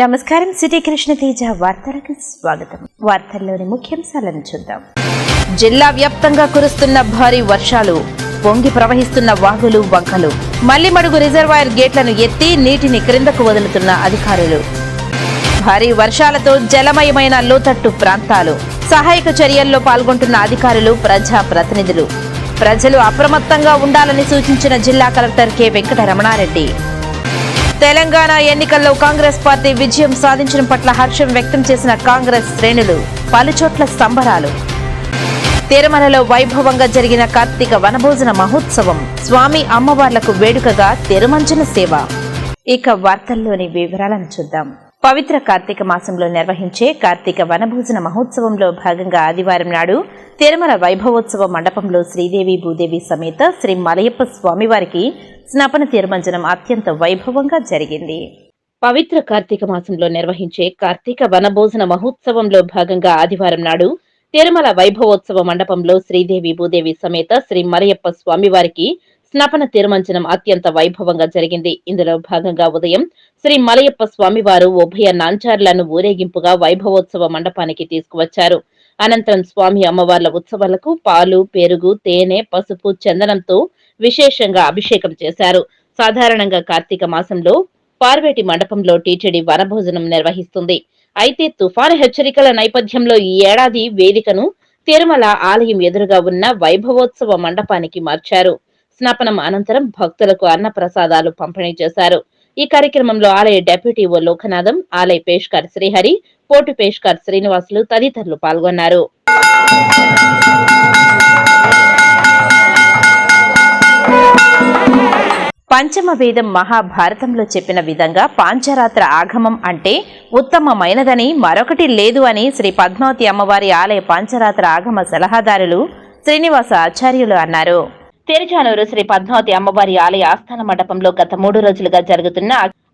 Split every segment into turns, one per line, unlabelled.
నమస్కారం. సిటీ కృష్ణ తేజ వార్తలకు స్వాగతం. వార్తల్లోని ముఖ్యాంశాలను చూద్దాం. జిల్లా వ్యాప్తంగా కురుస్తున్న భారీ వర్షాలు, పొంగి ప్రవహిస్తున్న వాగులు వంకలు, మల్లిమడుగు రిజర్వాయర్ గేట్లను ఎత్తి నీటిని క్రిందకు వదులుతున్న అధికారులు. భారీ వర్షాలతో జలమయమైన లోతట్టు ప్రాంతాలు, సహాయక చర్యల్లో పాల్గొంటున్న అధికారులు, ప్రజా ప్రతినిధులు. ప్రజలు అప్రమత్తంగా ఉండాలని సూచించిన జిల్లా కలెక్టర్ కె వెంకటరమణారెడ్డి. తెలంగాణ ఎన్నికల్లో కాంగ్రెస్ పార్టీ విజయం సాధించడం పట్ల హర్షం వ్యక్తం చేసిన కాంగ్రెస్ శ్రేణులు, పలుచోట్ల సంబరాలు. తిరుమలలో వైభవంగా జరిగిన కార్తీక వనభోజన మహోత్సవం, స్వామి అమ్మవార్లకు వేడుకగా తిరుమంజన సేవ. ఇక వార్తల్లోని వివరాలను చూద్దాం. పవిత్ర కార్తీక మాసంలో నిర్వహించే కార్తీక వనభోజన మహోత్సవంలో భాగంగా ఆదివారం నాడు తిరుమల వైభవోత్సవ మండపంలో శ్రీదేవి భూదేవి సమేత శ్రీ మలయప్ప స్వామివారికి స్నపన తిరుమంజనం అత్యంత వైభవంగా జరిగింది. పవిత్ర కార్తీక మాసంలో నిర్వహించే కార్తీక వనభోజన మహోత్సవంలో భాగంగా ఆదివారం నాడు తిరుమల వైభవోత్సవ మండపంలో శ్రీదేవి భూదేవి సమేత శ్రీ మలయప్ప స్వామివారికి స్నపన తిరుమంజనం అత్యంత వైభవంగా జరిగింది. ఇందులో భాగంగా ఉదయం శ్రీ మలయప్ప స్వామివారు ఉభయ నాంచార్లను ఊరేగింపుగా వైభవోత్సవ మండపానికి తీసుకువచ్చారు. అనంతరం స్వామి అమ్మవార్ల ఉత్సవాలకు పాలు, పెరుగు, తేనె, పసుపు, చందనంతో విశేషంగా అభిషేకం చేశారు. సాధారణంగా కార్తీక మాసంలో పార్వేటి మండపంలో టీటీడీ వనభోజనం నిర్వహిస్తుంది. అయితే తుఫాను హెచ్చరికల నేపథ్యంలో ఈ ఏడాది వేదికను తిరుమల ఆలయం ఎదురుగా ఉన్న వైభవోత్సవ మండపానికి మార్చారు. స్నాపనం అనంతరం భక్తులకు అన్న ప్రసాదాలు పంపిణీ చేశారు. ఈ కార్యక్రమంలో ఆలయ డెప్యూటీ ఓ లోకనాథం, ఆలయ పేష్కార్ శ్రీహరి, పోటు పేష్కార్ శ్రీనివాసులు తదితరులు పాల్గొన్నారు. పంచమ వేదం మహాభారతంలో చెప్పిన విధంగా పాంచరాత్ర ఆగమం అంటే ఉత్తమమైనదని మరొకటి లేదు అని శ్రీ పద్మావతి అమ్మవారి ఆలయ పాంచరాత్ర ఆగమ సలహాదారులు శ్రీనివాస ఆచార్యులు అన్నారు. తిరుచానూరు శ్రీ పద్మావతి అమ్మవారి ఆలయ ఆస్థాన మండపంలో గత 3 రోజులుగా జరుగుతున్న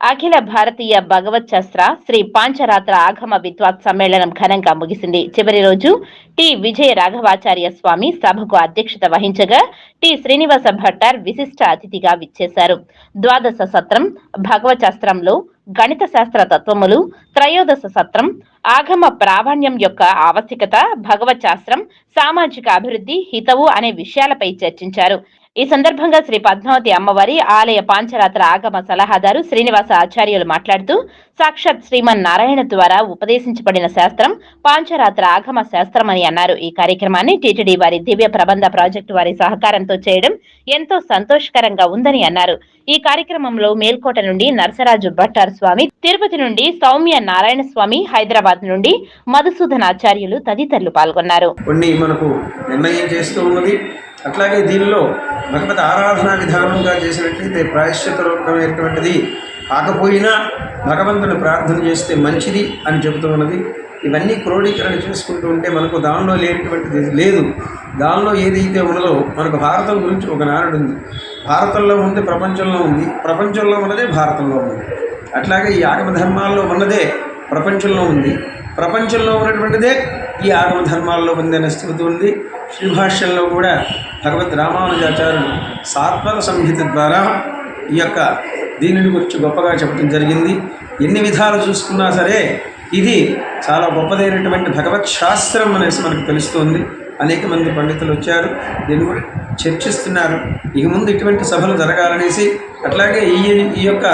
అఖిల భారతీయ భగవత్ శాస్త్ర శ్రీ పాంచరాత్ర ఆగమ విద్వాత్ సమ్మేళనం ఘనంగా ముగిసింది. చివరి రోజు టి విజయ రాఘవాచార్య స్వామి సభకు అధ్యక్షత వహించగా టి శ్రీనివాస భట్టార్ విశిష్ట అతిథిగా విచ్చేశారు. ద్వాదశ సత్రం భగవత్ శాస్త్రంలో గణిత శాస్త్ర తత్వములు, త్రయోదశ సత్రం ఆగమ ప్రావీణ్యం యొక్క ఆవశ్యకత, భగవత్ శాస్త్రం, సామాజిక అభివృద్ధి, హితవు అనే విషయాలపై చర్చించారు. ఈ సందర్భంగా శ్రీ పద్మావతి అమ్మవారి ఆలయ పాంచరాత్ర ఆగమ సలహాదారు శ్రీనివాస ఆచార్యులు మాట్లాడుతూ, సాక్షాత్ శ్రీమన్ నారాయణ ద్వారా ఉపదేశించబడిన శాస్త్రం పాంచరాత్ర ఆగమ శాస్త్రం అని అన్నారు. ఈ కార్యక్రమాన్ని టీటీడీ వారి దివ్య ప్రబంధ ప్రాజెక్టు వారి సహకారంతో చేయడం ఎంతో సంతోషకరంగా ఉందని అన్నారు. ఈ కార్యక్రమంలో మేల్కోట నుండి నరసరాజు భట్టార్ స్వామి, తిరుపతి నుండి సౌమ్య నారాయణ స్వామి, హైదరాబాద్ నుండి మధుసూదన్ ఆచార్యులు తదితరులు పాల్గొన్నారు.
అట్లాగే దీనిలో భగవత్ ఆరాధనా విధానంగా చేసినట్లయితే ప్రాయశ్చిత రూపమైనటువంటిది కాకపోయినా భగవంతుని ప్రార్థన చేస్తే మంచిది అని చెబుతూ ఉన్నది. ఇవన్నీ క్రోడీకరణ చేసుకుంటూ ఉంటే మనకు దానిలో లేనటువంటిది లేదు. దానిలో ఏదైతే ఉన్నదో మనకు భారతం గురించి ఒక నానుడు ఉంది. భారతంలో ఉంది, ప్రపంచంలో ఉంది, ప్రపంచంలో ఉన్నదే భారతంలో ఉంది. అట్లాగే ఈ ఆగమ ధర్మాల్లో ఉన్నదే ప్రపంచంలో ఉంది, ప్రపంచంలో ఉన్నటువంటిదే ఈ ఆగమ ధర్మాల్లో ఉందని చెబుతుంది. శ్రీభాష్యంలో కూడా భగవద్ రామానుజాచార్యులు సాత్వర సంహిత ద్వారా ఈ యొక్క దీనిని గురించి గొప్పగా చెప్పడం జరిగింది. ఎన్ని విధాలు చూసుకున్నా సరే ఇది చాలా గొప్పదైనటువంటి భగవత్ శాస్త్రం అనేసి మనకు తెలుస్తుంది. అనేక మంది పండితులు వచ్చారు, దీన్ని కూడా చర్చిస్తున్నారు. ఇక ముందు ఇటువంటి సభలు జరగాలనేసి, అట్లాగే ఈ యొక్క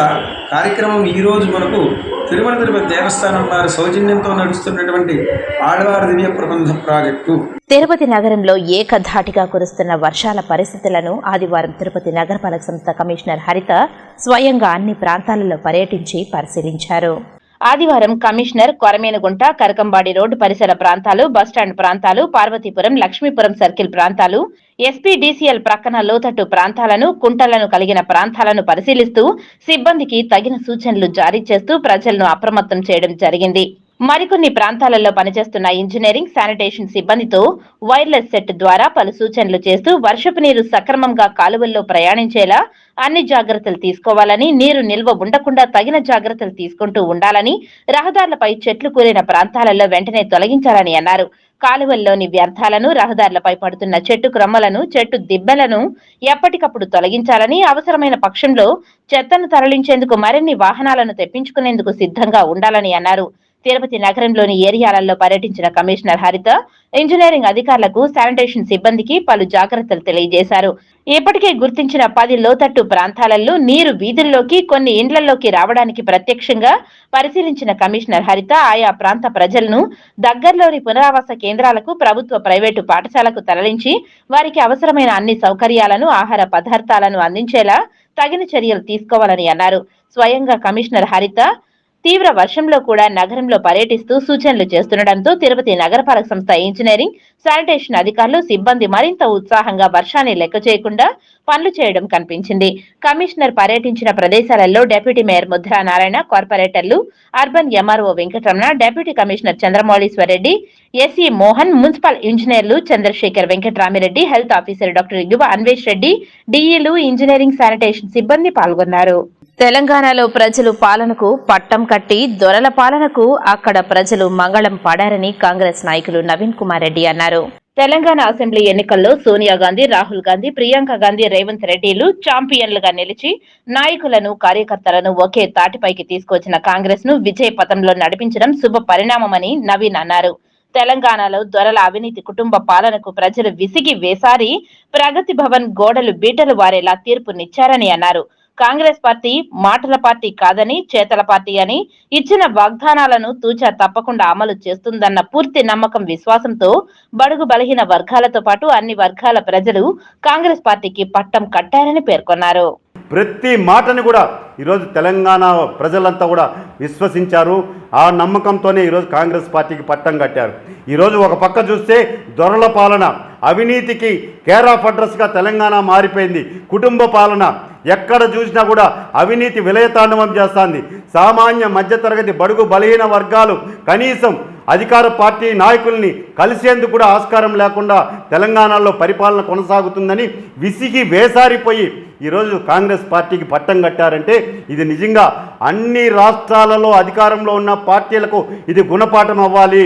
కార్యక్రమం ఈరోజు మనకు తిరుమల తిరుపతి దేవస్థానం వారి సౌజన్యంతో నడుస్తున్నటువంటి ఆళ్వార్ దివ్య ప్రబంధ ప్రాజెక్టు.
తిరుపతి నగరంలో ఏకధాటిగా కురుస్తున్న వర్షాల పరిస్థితులను ఆదివారం తిరుపతి నగరపాలక సంస్థ కమిషనర్ హరిత స్వయంగా అన్ని ప్రాంతాలలో పర్యటించి పరిశీలించారు. ఆదివారం కమిషనర్ కొరమేనుగుంట, కరకంబాడి రోడ్డు పరిసర ప్రాంతాలు, బస్టాండ్ ప్రాంతాలు, పార్వతీపురం, లక్ష్మీపురం సర్కిల్ ప్రాంతాలు, ఎస్పీడీసీఎల్ ప్రక్కన లోతట్టు ప్రాంతాలను, కుంటలను కలిగిన ప్రాంతాలను పరిశీలిస్తూ సిబ్బందికి తగిన సూచనలు జారీ చేస్తూ ప్రజలను అప్రమత్తం చేయడం జరిగింది. మరికొన్ని ప్రాంతాలలో పనిచేస్తున్న ఇంజనీరింగ్, శానిటేషన్ సిబ్బందితో వైర్లెస్ సెట్ ద్వారా పలు సూచనలు చేస్తూ వర్షపు నీరు సక్రమంగా కాలువల్లో ప్రయాణించేలా అన్ని జాగ్రత్తలు తీసుకోవాలని, నీరు నిల్వ ఉండకుండా తగిన జాగ్రత్తలు తీసుకుంటూ ఉండాలని, రహదారులపై చెట్లు కూలిన ప్రాంతాలలో వెంటనే తొలగించాలని అన్నారు. కాలువల్లోని వ్యర్థాలను, రహదారులపై పడుతున్న చెట్టు క్రమ్మలను, చెట్టు దిబ్బెలను ఎప్పటికప్పుడు తొలగించాలని, అవసరమైన పక్షంలో చెత్తను తరలించేందుకు మరిన్ని వాహనాలను తెప్పించుకునేందుకు సిద్ధంగా ఉండాలని అన్నారు. తిరుపతి నగరంలోని ఏరియాలలో పర్యటించిన కమిషనర్ హరిత ఇంజనీరింగ్ అధికారులకు, శానిటేషన్ సిబ్బందికి పలు జాగ్రత్తలు తెలియజేశారు. ఇప్పటికే గుర్తించిన 10 లోతట్టు ప్రాంతాలలో నీరు వీధుల్లోకి, కొన్ని ఇండ్లలోకి రావడానికి ప్రత్యక్షంగా పరిశీలించిన కమిషనర్ హరిత ఆయా ప్రాంత ప్రజలను దగ్గరలోని పునరావాస కేంద్రాలకు, ప్రభుత్వ ప్రైవేటు పాఠశాలకు తరలించి వారికి అవసరమైన అన్ని సౌకర్యాలను, ఆహార పదార్థాలను అందించేలా తగిన చర్యలు తీసుకోవాలని అన్నారు. స్వయంగా కమిషనర్ హరిత తీవ్ర వర్షంలో కూడా నగరంలో పర్యటిస్తూ సూచనలు చేస్తుండటంతో తిరుపతి నగరపాలక సంస్థ ఇంజనీరింగ్, శానిటేషన్ అధికారులు, సిబ్బంది మరింత ఉత్సాహంగా వర్షాన్ని లెక్క చేయకుండా పనులు చేయడం కనిపించింది. కమిషనర్ పర్యటించిన ప్రదేశాలలో డిప్యూటీ మేయర్ ముద్రా నారాయణ, కార్పొరేటర్లు, urban MRO Venkataramana, deputy commissioner Chandramouleeswara Reddy, SE Mohan, municipal ఇంజనీర్లు Chandrasekhar, Venkatarami Reddy, health officer doctor Yuva Anvesh Reddy, డిఈలు, ఇంజనీరింగ్, శానిటేషన్ సిబ్బంది పాల్గొన్నారు. తెలంగాణలో ప్రజలు పాలనకు పట్టం కట్టి దొరల పాలనకు అక్కడ ప్రజలు మంగళం పాడారని కాంగ్రెస్ నాయకులు నవీన్ కుమార్ రెడ్డి అన్నారు. తెలంగాణ అసెంబ్లీ ఎన్నికల్లో సోనియా గాంధీ, రాహుల్ గాంధీ, ప్రియాంక గాంధీ, రేవంత్ రెడ్డిలు ఛాంపియన్లుగా నిలిచి నాయకులను, కార్యకర్తలను ఒకే తాటిపైకి తీసుకొచ్చిన కాంగ్రెస్ ను విజయ పథంలో నడిపించడం శుభ పరిణామమని నవీన్ అన్నారు. తెలంగాణలో దొరల అవినీతి కుటుంబ పాలనకు ప్రజలు విసిగి వేసారి ప్రగతి భవన్ గోడలు బీటలు వారేలా తీర్పునిచ్చారని అన్నారు. కాంగ్రెస్ పార్టీ మాటల పార్టీ కాదని, చేతల పార్టీ అని, ఇచ్చిన వాగ్దానాలను తూచా తప్పకుండా అమలు చేస్తుందన్న పూర్తి నమ్మకం, విశ్వాసంతో బడుగు బలహీన వర్గాలతో పాటు అన్ని వర్గాల ప్రజలు కాంగ్రెస్ పార్టీకి పట్టం కట్టారని పేర్కొన్నారు.
ప్రతి మాటని కూడా ఈరోజు తెలంగాణ ప్రజలంతా కూడా విశ్వసించారు. ఆ నమ్మకంతోనే ఈరోజు కాంగ్రెస్ పార్టీకి పట్టం కట్టారు. ఈరోజు ఒక పక్క చూస్తే దొరల పాలన, అవినీతికి కేర్ ఆఫ్ అడ్రస్గా తెలంగాణ మారిపోయింది. కుటుంబ పాలన, ఎక్కడ చూసినా కూడా అవినీతి విలయతాండవం చేస్తుంది. సామాన్య మధ్యతరగతి బడుగు బలహీన వర్గాలు కనీసం అధికార పార్టీ నాయకుల్ని కలిసేందుకు కూడా ఆస్కారం లేకుండా తెలంగాణలో పరిపాలన కొనసాగుతుందని విసిగి వేసారిపోయి ఈరోజు కాంగ్రెస్ పార్టీకి పట్టం కట్టారంటే ఇది నిజంగా అన్ని రాష్ట్రాలలో అధికారంలో ఉన్న పార్టీలకు ఇది గుణపాఠం అవ్వాలి.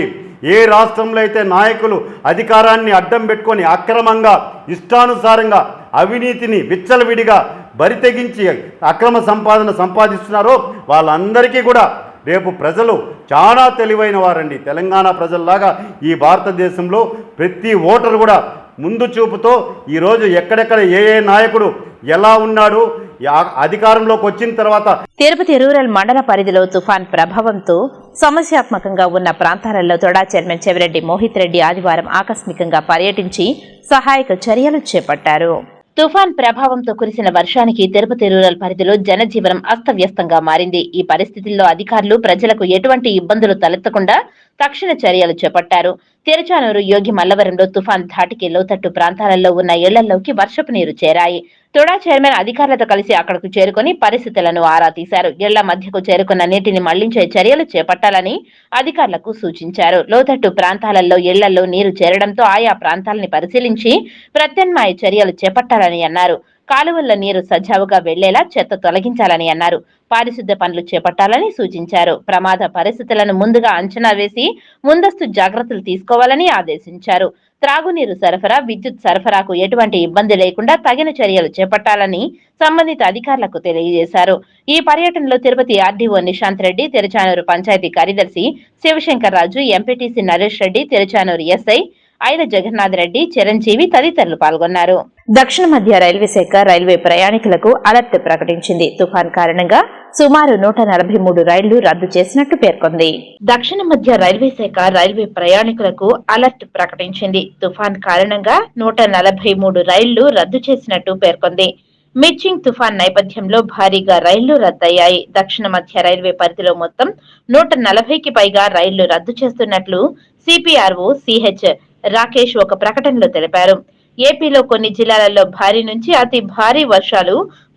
ఏ రాష్ట్రంలో అయితే నాయకులు అధికారాన్ని అడ్డం పెట్టుకొని అక్రమంగా, ఇష్టానుసారంగా అవినీతిని విచ్చలవిడిగా బరితెగించి అక్రమ సంపాదన సంపాదిస్తున్నారో వాళ్ళందరికీ కూడా రేపు ప్రజలు చాలా తెలివైన వారండి. తెలంగాణ ప్రజల్లాగా ఈ భారతదేశంలో ప్రతి ఓటరు కూడా ముందు చూపుతో ఈరోజు ఎక్కడెక్కడ ఏ నాయకుడు ఎలా ఉన్నాడు, అధికారంలోకి వచ్చిన తర్వాత.
తిరుపతి రూరల్ మండల పరిధిలో తుఫాన్ ప్రభావంతో సమస్యాత్మకంగా ఉన్న ప్రాంతాలలో తొడా చైర్మన్ చెవిరెడ్డి మోహిత్ రెడ్డి ఆదివారం ఆకస్మికంగా పర్యటించి సహాయక చర్యలు చేపట్టారు. తుఫాన్ ప్రభావంతో కురిసిన వర్షానికి తిరుపతి రూరల్ పరిధిలో జనజీవనం అస్తవ్యస్తంగా మారింది. ఈ పరిస్థితుల్లో అధికారులు ప్రజలకు ఎటువంటి ఇబ్బందులు తలెత్తకుండా తక్షణ చర్యలు చేపట్టారు. తిరుచానూరు, యోగి మల్లవరంలో తుఫాన్ ధాటికి లోతట్టు ప్రాంతాలలో ఉన్న ఇళ్లలోకి వర్షపు నీరు చేరాయి. తొడా చైర్మన్ అధికారులతో కలిసి అక్కడకు చేరుకుని పరిస్థితులను ఆరా తీశారు. ఇళ్ల మధ్యకు చేరుకున్న నీటిని మళ్లించే చర్యలు చేపట్టాలని అధికారులకు సూచించారు. లోతట్టు ప్రాంతాలలో ఇళ్లలో నీరు చేరడంతో ఆయా ప్రాంతాలని పరిశీలించి ప్రత్యామ్నాయ చర్యలు చేపట్టాలని అన్నారు. కాలువల్లో నీరు సజావుగా వెళ్లేలా చెత్త తొలగించాలని అన్నారు. పారిశుద్ధ్య పనులు చేపట్టాలని సూచించారు. ప్రమాద పరిస్థితులను ముందుగా అంచనా వేసి ముందస్తు జాగ్రత్తలు తీసుకోవాలని ఆదేశించారు. త్రాగునీరు సరఫరా, విద్యుత్ సరఫరాకు ఎటువంటి ఇబ్బంది లేకుండా తగిన చర్యలు చేపట్టాలని సంబంధిత అధికారులకు తెలియజేశారు. ఈ పర్యటనలో తిరుపతి ఆర్డీఓ నిశాంత్ రెడ్డి, తిరుచానూరు పంచాయతీ కార్యదర్శి శివశంకర్ రాజు, ఎంపీటీసీ నరేష్ రెడ్డి, తిరుచానూరు ఎస్ఐ ఐల జగన్నాథ్ రెడ్డి, చిరంజీవి తదితరులు పాల్గొన్నారు. దక్షిణ మధ్య రైల్వే శాఖ రైల్వే ప్రయాణికులకు అలర్ట్ ప్రకటించింది. తుఫాన్ కారణంగా సుమారు 143 రైళ్లు రద్దు చేసినట్టు పేర్కొంది. దక్షిణ మధ్య రైల్వే శాఖ రైల్వే ప్రయాణికులకు అలర్ట్ ప్రకటించింది. తుఫాన్ కారణంగా 143 రైళ్లు రద్దు చేసినట్టు పేర్కొంది. మిర్చింగ్ తుఫాన్ నేపథ్యంలో భారీగా రైళ్లు రద్దయ్యాయి. దక్షిణ మధ్య రైల్వే పరిధిలో మొత్తం 140కి పైగా రైళ్లు రద్దు చేస్తున్నట్లు సిపిఆర్ఓ సిహెచ్ రాకేష్ ఒక ప్రకటనలో తెలిపారు. ఏపీలో కొన్ని జిల్లాలలో భారీ నుంచి అతి భారీ వర్షాలు,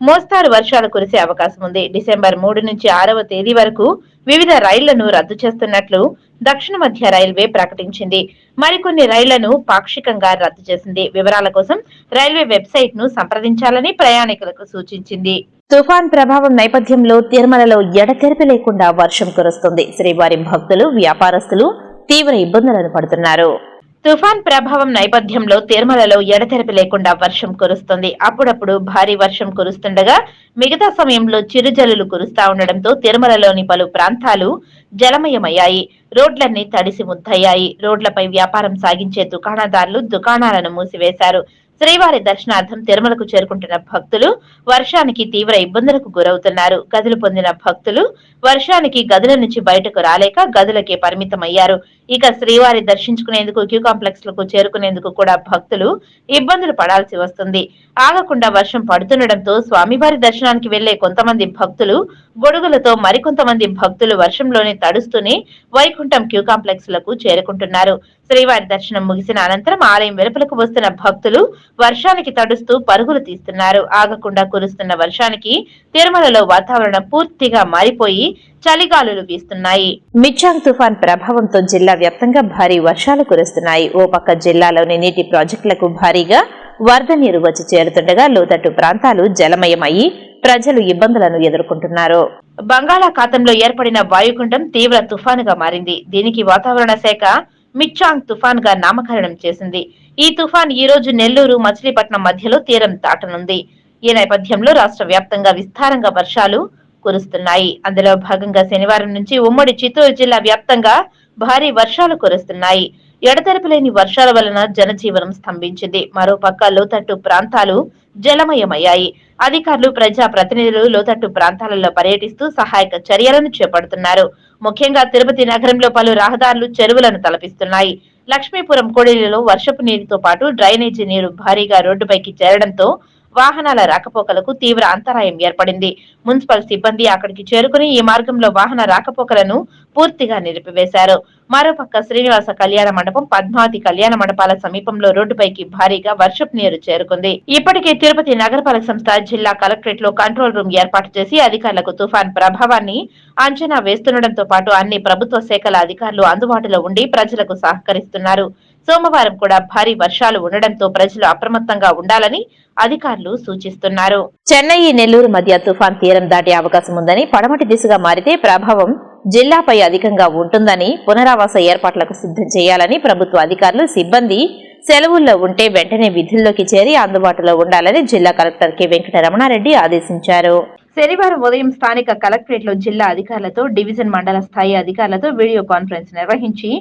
మోస్తారు వర్షాలు కురిసే అవకాశం ఉంది. డిసెంబర్ 3 నుంచి 6వ తేదీ వరకు వివిధ రైళ్లను రద్దు చేస్తున్నట్లు దక్షిణ మధ్య రైల్వే ప్రకటించింది. మరికొన్ని రైళ్లను పాక్షికంగా రద్దు చేసింది. వివరాల కోసం రైల్వే వెబ్సైట్ ను సంప్రదించాలని ప్రయాణికులకు సూచించింది. తుఫాన్ ప్రభావం నేపథ్యంలో తిరుమలలో ఎడతెరిపి లేకుండా వర్షం కురుస్తుంది. శ్రీవారి భక్తులు, వ్యాపారస్తులు తీవ్ర ఇబ్బందులను పడుతున్నారు. తుఫాన్ ప్రభావం నేపథ్యంలో తిరుమలలో ఎడతెరిపి లేకుండా వర్షం కురుస్తుంది. అప్పుడప్పుడు భారీ వర్షం కురుస్తుండగా మిగతా సమయంలో చిరుజల్లులు కురుస్తా ఉండడంతో తిరుమలలోని పలు ప్రాంతాలు జలమయమయ్యాయి. రోడ్లన్నీ తడిసి ముద్దయ్యాయి. రోడ్లపై వ్యాపారం సాగించే దుకాణదారులు దుకాణాలను మూసివేశారు. శ్రీవారి దర్శనార్థం తిరుమలకు చేరుకుంటున్న భక్తులు వర్షానికి తీవ్ర ఇబ్బందులకు గురవుతున్నారు. గదులు పొందిన భక్తులు వర్షానికి గదుల నుంచి బయటకు రాలేక గదులకే పరిమితమయ్యారు. ఇక శ్రీవారి దర్శించుకునేందుకు క్యూ కాంప్లెక్స్ లకు చేరుకునేందుకు కూడా భక్తులు ఇబ్బందులు పడాల్సి వస్తుంది. ఆగకుండా వర్షం పడుతుండటంతో స్వామివారి దర్శనానికి వెళ్లే కొంతమంది భక్తులు గొడుగులతో, మరికొంతమంది భక్తులు వర్షంలోనే తడుస్తూనే వైకుంఠం క్యూ కాంప్లెక్స్ లకు చేరుకుంటున్నారు. శ్రీవారి దర్శనం ముగిసిన అనంతరం ఆలయం వెలుపలకు వస్తున్న భక్తులు వర్షానికి తడుస్తూ పరుగులు తీస్తున్నారు. ఆగకుండా కురుస్తున్న వర్షానికి తిరుమలలో వాతావరణం పూర్తిగా మారిపోయి చలిగాలులు వీస్తున్నాయి. మిచాంగ్ తుఫాన్ ప్రభావంతో జిల్లా వ్యాప్తంగా భారీ వర్షాలు కురుస్తున్నాయి. ఓ పక్క జిల్లాలోని నీటి ప్రాజెక్టులకు భారీగా వరద నీరు వచ్చి చేరుతుండగా లోతట్టు ప్రాంతాలు జలమయమయ్యి ప్రజలు ఇబ్బందులను ఎదుర్కొంటున్నారు. బంగాళాఖాతంలో ఏర్పడిన వాయుగుండం తీవ్ర తుఫానుగా మారింది. దీనికి వాతావరణ శాఖ మిచాంగ్ తుఫాన్ గా నామకరణం చేసింది. ఈ తుఫాన్ ఈ రోజు నెల్లూరు, మచిలీపట్నం మధ్యలో తీరం దాటనుంది. ఈ నేపథ్యంలో రాష్ట్ర వ్యాప్తంగా విస్తారంగా వర్షాలు కురుస్తున్నాయి. అందులో భాగంగా శనివారం నుంచి ఉమ్మడి చిత్తూరు జిల్లా వ్యాప్తంగా భారీ వర్షాలు కురుస్తున్నాయి. ఎడతెరపిలేని వర్షాల వలన జనజీవనం స్తంభించింది. మరోపక్క లోతట్టు ప్రాంతాలు జలమయమయ్యాయి. అధికారులు, ప్రజా ప్రతినిధులు లోతట్టు ప్రాంతాలలో పర్యటిస్తూ సహాయక చర్యలను చేపడుతున్నారు. ముఖ్యంగా తిరుపతి నగరంలో పలు రహదారులు, చెరువులను తలపిస్తున్నాయి. లక్ష్మీపురం కోడలిలో వర్షపు నీరుతో పాటు డ్రైనేజీ నీరు భారీగా రోడ్డుపైకి చేరడంతో వాహనాల రాకపోకలకు తీవ్ర అంతరాయం ఏర్పడింది. మున్సిపల్ సిబ్బంది అక్కడికి చేరుకుని ఈ మార్గంలో వాహన రాకపోకలను పూర్తిగా నిలిపివేశారు. మరోపక్క శ్రీనివాస కళ్యాణ మండపం, పద్మావతి కళ్యాణ మండపాల సమీపంలో రోడ్డుపైకి భారీగా వర్షపు నీరు చేరుకుంది. ఇప్పటికే తిరుపతి నగరపాలక సంస్థ జిల్లా కలెక్టరేట్ లో కంట్రోల్ రూమ్ ఏర్పాటు చేసి అధికారులకు తుఫాన్ ప్రభావాన్ని అంచనా వేస్తుండటంతో పాటు అన్ని ప్రభుత్వ శాఖల అధికారులు అందుబాటులో ఉండి ప్రజలకు సహకరిస్తున్నారు. సోమవారం కూడా భారీ వర్షాలు ఉండడంతో ప్రజలు అప్రమత్తంగా ఉండాలని అధికారులు సూచిస్తున్నారు. చెన్నై, నెల్లూరు మధ్య తుఫాన్ తీరం దాటే అవకాశం ఉందని, పడమటి దిశగా మారితే ప్రభావం జిల్లాపై అధికంగా ఉంటుందని, పునరావాస ఏర్పాట్లకు సిద్ధం చేయాలని ప్రభుత్వ అధికారులు, సిబ్బంది సెలవుల్లో ఉంటే వెంటనే విధుల్లోకి చేరి అందుబాటులో ఉండాలని జిల్లా కలెక్టర్ కె వెంకటరమణారెడ్డి ఆదేశించారు. శనివారం ఉదయం స్థానిక కలెక్టరేట్ లో జిల్లా అధికారులతో, డివిజన్ మండల స్థాయి అధికారులతో వీడియో కాన్ఫరెన్స్ నిర్వహించి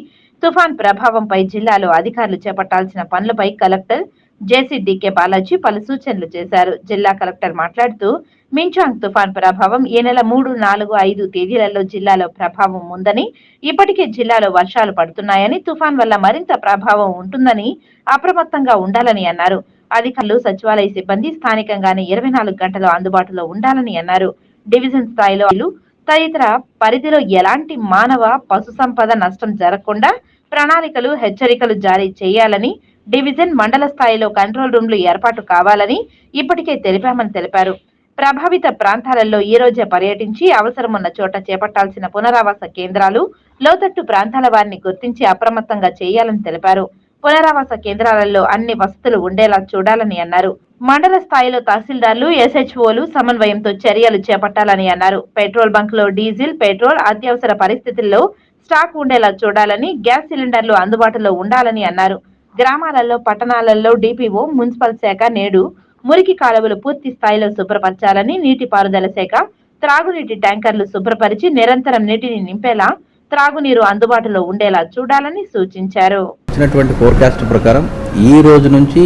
తుఫాన్ ప్రభావంపై జిల్లాలో అధికారులు చేపట్టాల్సిన పనులపై కలెక్టర్ జేసీ డీకే బాలాజీ పలు సూచనలు చేశారు. జిల్లా కలెక్టర్ మాట్లాడుతూ మించాంగ్ తుఫాన్ ప్రభావం ఈ నెల 3, 4, 5 తేదీలలో జిల్లాలో ప్రభావం ఉందని, ఇప్పటికే జిల్లాలో వర్షాలు పడుతున్నాయని, తుఫాన్ వల్ల మరింత ప్రభావం ఉంటుందని అప్రమత్తంగా ఉండాలని అన్నారు. అధికారులు, సచివాలయ సిబ్బంది స్థానికంగానే 24 గంటలు అందుబాటులో ఉండాలని అన్నారు. డివిజన్ స్థాయిలో తదితర పరిధిలో ఎలాంటి మానవ, పశు సంపద నష్టం జరగకుండా ప్రణాళికలు, హెచ్చరికలు జారీ చేయాలని, డివిజన్, మండల స్థాయిలో కంట్రోల్ రూమ్లు ఏర్పాటు కావాలని ఇప్పటికే తెలిపామని తెలిపారు. ప్రభావిత ప్రాంతాలలో ఈ రోజే పర్యటించి అవసరమున్న చోట చేపట్టాల్సిన పునరావాస కేంద్రాలు, లోతట్టు ప్రాంతాల వారిని గుర్తించి అప్రమత్తంగా చేయాలని తెలిపారు. పునరావాస కేంద్రాలలో అన్ని వసతులు ఉండేలా చూడాలని అన్నారు. మండల స్థాయిలో తహసీల్దార్లు, ఎస్హెచ్ఓలు సమన్వయంతో చర్యలు చేపట్టాలని అన్నారు. పెట్రోల్ బంక్ లో డీజిల్, పెట్రోల్ అత్యవసర పరిస్థితుల్లో స్టాక్ ఉండేలా చూడాలని, గ్యాస్ సిలిండర్లు అందుబాటులో ఉండాలని అన్నారు. గ్రామాలలో, పట్టణాలలో డిపిఓ, మున్సిపల్ శాఖ నేడు మురికి కాలువలు పూర్తి స్థాయిలో శుభ్రపరచాలని, నీటిపారుదల శాఖ త్రాగునీటి ట్యాంకర్లు శుభ్రపరిచి నిరంతరం నీటిని నింపేలా, త్రాగునీరు అందుబాటులో ఉండేలా చూడాలని సూచించారు.
ఇచ్చినటువంటి ఫోర్కాస్ట్ ప్రకారం ఈ రోజు నుంచి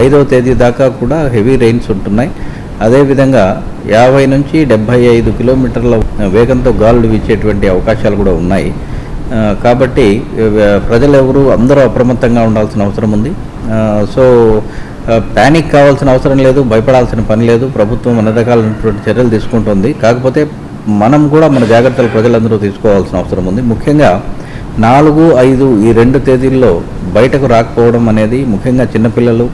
5వ తేదీ దాకా కూడా హెవీ రెయిన్స్ ఉంటున్నాయి. అదేవిధంగా 50 నుంచి 75 కిలోమీటర్ల వేగంతో గాలులు వీచేటువంటి అవకాశాలు కూడా ఉన్నాయి. కాబట్టి ప్రజలు అందరూ అప్రమత్తంగా ఉండాల్సిన అవసరం ఉంది. సో ప్యానిక్ కావాల్సిన అవసరం లేదు, భయపడాల్సిన పని లేదు. ప్రభుత్వం అన్ని రకాలైనటువంటి చర్యలు తీసుకుంటుంది. కాకపోతే మనం కూడా మన జాగ్రత్తలు ప్రజలందరూ తీసుకోవాల్సిన అవసరం ఉంది. ముఖ్యంగా 4, 5 ఈ 2 తేదీల్లో బయటకు రాకపోవడం అనేది, ముఖ్యంగా చిన్నపిల్లలు,